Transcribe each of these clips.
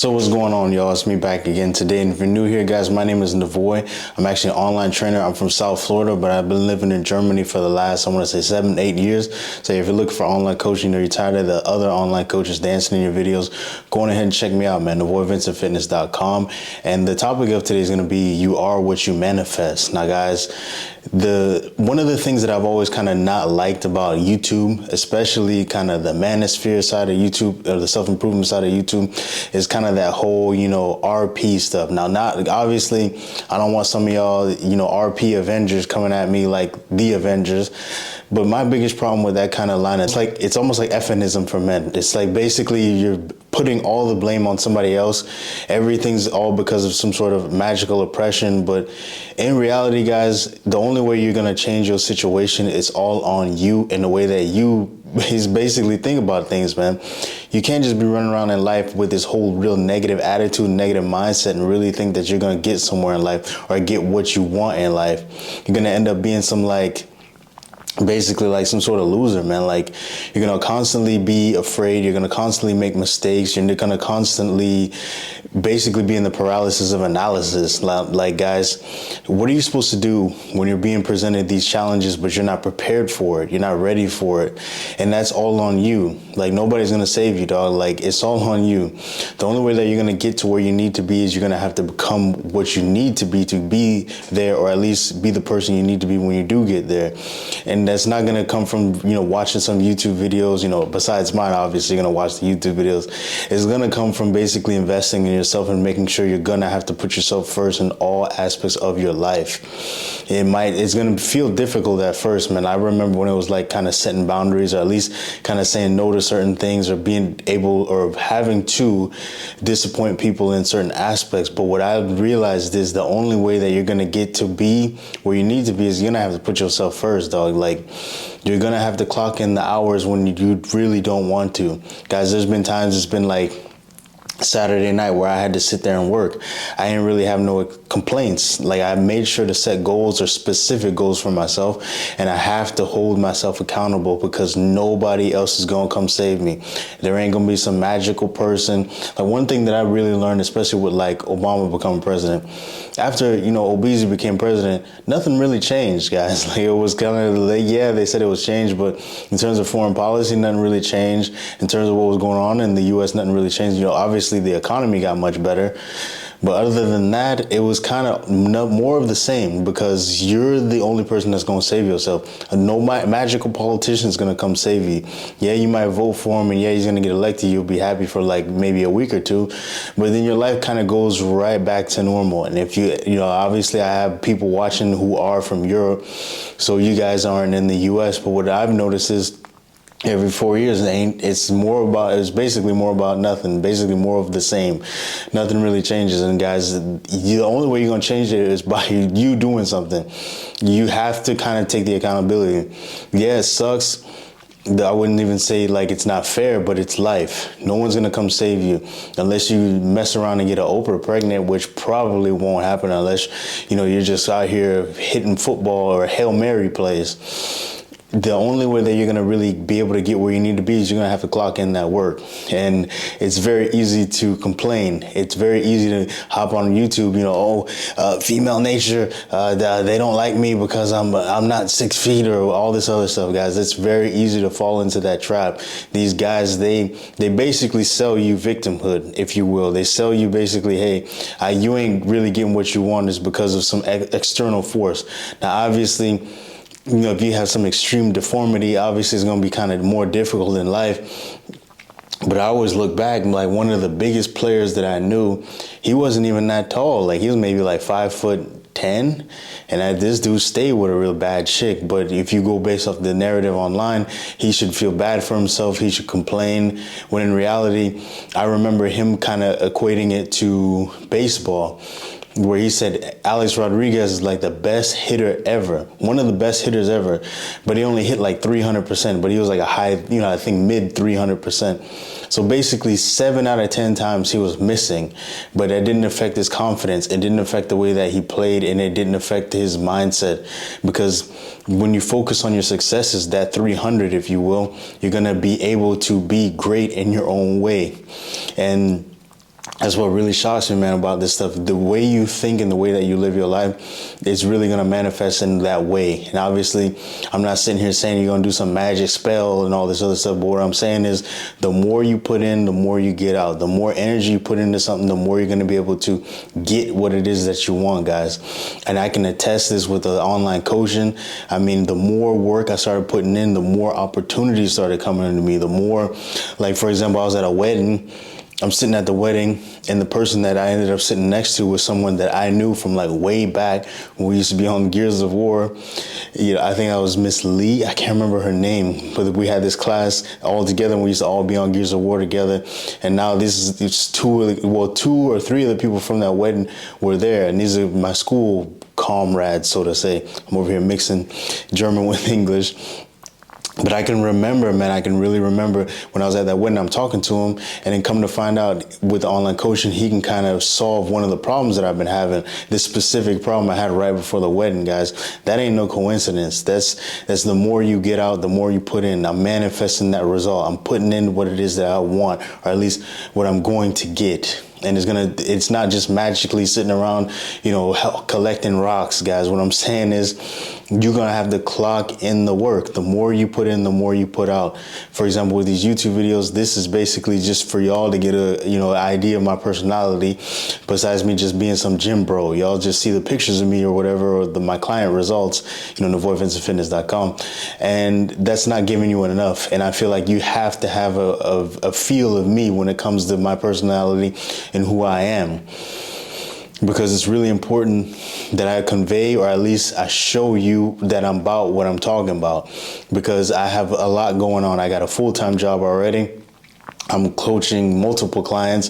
So what's going on, y'all? It's me back again today. And if you're new here, guys, my name is Navoy. I'm actually an online trainer. I'm from South Florida, but I've been living in Germany for the last, I want to say 7-8 years. So if you're looking for online coaching, you're tired of the other online coaches dancing in your videos, go on ahead and check me out, man. NavoyVincentFitness.com. And the topic of today is going to be you are what you manifest. Now, guys, one of the things that I've always kind of not liked about YouTube, especially kind of the manosphere side of YouTube or the self-improvement side of YouTube, is kind of that whole, RP stuff. Now, not obviously, I don't want some of y'all, RP Avengers coming at me like the Avengers. But my biggest problem with that kind of line, it's almost like F-ism for men. It's like basically you're putting all the blame on somebody else. Everything's all because of some sort of magical oppression. But in reality, guys, the only way you're going to change your situation is all on you and the way that you is basically think about things, man. You can't just be running around in life with this whole real negative attitude, negative mindset, and really think that you're going to get somewhere in life or get what you want in life. You're going to end up being basically like some sort of loser, man. Like, you're going to constantly be afraid. You're going to constantly make mistakes. You're going to constantly basically be in the paralysis of analysis. Like, guys, what are you supposed to do when you're being presented these challenges, but you're not prepared for it? You're not ready for it. And that's all on you. Like, nobody's going to save you, dog. Like, it's all on you. The only way that you're going to get to where you need to be is you're going to have to become what you need to be there, or at least be the person you need to be when you do get there. And that's not going to come from, watching some YouTube videos, besides mine, obviously, you're going to watch the YouTube videos. It's going to come from basically investing in yourself and making sure you're going to have to put yourself first in all aspects of your life. It's going to feel difficult at first, man. I remember when it was like kind of setting boundaries, or at least kind of saying no to certain things, or being able or having to disappoint people in certain aspects. But what I realized is the only way that you're going to get to be where you need to be is you're going to have to put yourself first, dog. Like, you're going to have to clock in the hours when you really don't want to. Guys, there's been times it's been like Saturday night where I had to sit there and work. I didn't really have no complaints. Like, I made sure to set goals or specific goals for myself, and I have to hold myself accountable because nobody else is going to come save me. There ain't going to be some magical person. Like, one thing that I really learned, especially with like Obama becoming president, after, Obeezy became president, nothing really changed, guys. Like, it was kind of like, yeah, they said it was changed, but in terms of foreign policy, nothing really changed. In terms of what was going on in the U.S., nothing really changed. Obviously the economy got much better. But other than that, it was kind of more of the same, because you're the only person that's going to save yourself. No magical politician is going to come save you. Yeah, you might vote for him, and yeah, he's going to get elected. You'll be happy for like maybe a week or two, but then your life kind of goes right back to normal. And if obviously I have people watching who are from Europe, so you guys aren't in the U.S., but what I've noticed is every 4 years, it's basically more about nothing, basically more of the same. Nothing really changes. And guys, the only way you're going to change it is by you doing something. You have to kind of take the accountability. Yeah, it sucks. I wouldn't even say like it's not fair, but it's life. No one's going to come save you unless you mess around and get an Oprah pregnant, which probably won't happen unless, you're just out here hitting football or Hail Mary plays. The only way that you're going to really be able to get where you need to be is you're going to have to clock in that work. And it's very easy to complain. It's very easy to hop on YouTube, female nature, they don't like me because I'm not 6 feet or all this other stuff, guys. It's very easy to fall into that trap. These guys, they basically sell you victimhood, if you will. They sell you basically, hey, you ain't really getting what you want is because of some external force. Now, obviously, if you have some extreme deformity, obviously it's going to be kind of more difficult in life. But I always look back, like one of the biggest players that I knew, he wasn't even that tall. Like, he was maybe like 5'10", and this dude stayed with a real bad chick. But if you go based off the narrative online, he should feel bad for himself. He should complain. When in reality, I remember him kind of equating it to baseball, where he said Alex Rodriguez is like the best hitter ever, one of the best hitters ever, but he only hit like 300%, but he was like a high, I think mid 300%. So basically 7 out of 10 times he was missing, but it didn't affect his confidence. It didn't affect the way that he played, and it didn't affect his mindset, because when you focus on your successes, that 300, if you will, you're going to be able to be great in your own way. And That's what really shocks me, man, about this stuff. The way you think and the way that you live your life, it's really going to manifest in that way. And obviously, I'm not sitting here saying you're going to do some magic spell and all this other stuff. But what I'm saying is the more you put in, the more you get out. The more energy you put into something, the more you're going to be able to get what it is that you want, guys. And I can attest this with the online coaching. I mean, the more work I started putting in, the more opportunities started coming into me. The more, like, for example, I was at a wedding. I'm sitting at the wedding, and the person that I ended up sitting next to was someone that I knew from like way back when we used to be on Gears of War. You know, I think I was Miss Lee. I can't remember her name, but we had this class all together, and we used to all be on Gears of War together. And now it's two or three of the people from that wedding were there, and these are my school comrades, so to say. I'm over here mixing German with English. But I can remember, man, I can really remember when I was at that wedding, I'm talking to him, and then come to find out with online coaching, he can kind of solve one of the problems that I've been having, this specific problem I had right before the wedding, guys. That ain't no coincidence. That's the more you get out, the more you put in. I'm manifesting that result. I'm putting in what it is that I want, or at least what I'm going to get. And it's not just magically sitting around, collecting rocks, guys. What I'm saying is you're going to have to clock in the work. The more you put in, the more you put out. For example, with these YouTube videos, this is basically just for y'all to get an idea of my personality, besides me just being some gym bro. Y'all just see the pictures of me or whatever, or my client results, NavoyVincentFitness.com. And that's not giving you enough. And I feel like you have to have a feel of me when it comes to my personality and who I am, because it's really important that I convey, or at least I show you that I'm about what I'm talking about, because I have a lot going on. I got a full-time job already. I'm coaching multiple clients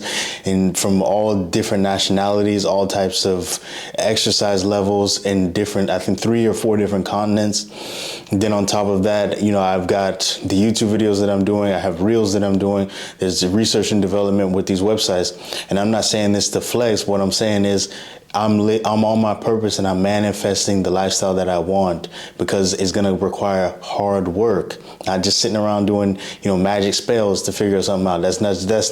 from all different nationalities, all types of exercise levels in different, I think 3 or 4 different continents. And then on top of that, I've got the YouTube videos that I'm doing. I have reels that I'm doing. There's research and development with these websites. And I'm not saying this to flex. What I'm saying is I'm on my purpose, and I'm manifesting the lifestyle that I want, because it's going to require hard work, not just sitting around doing, magic spells to figure something out. That's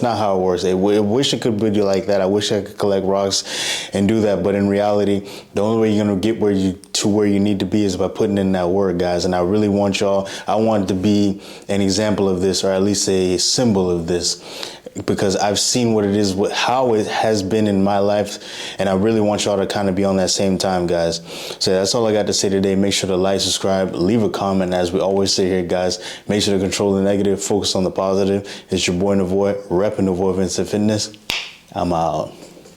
not how it works. I wish it could be like that. I wish I could collect rocks and do that. But in reality, the only way you're going to get where you need to be is by putting in that work, guys. And I really want I want to be an example of this, or at least a symbol of this, because I've seen what it is, how it has been in my life, and I really want y'all to kind of be on that same time, guys. So that's all I got to say today. Make sure to like, subscribe, leave a comment. As we always say here, guys, make sure to control the negative, focus on the positive. It's your boy Navoy, repping Navoy Vincent Fitness. I'm out.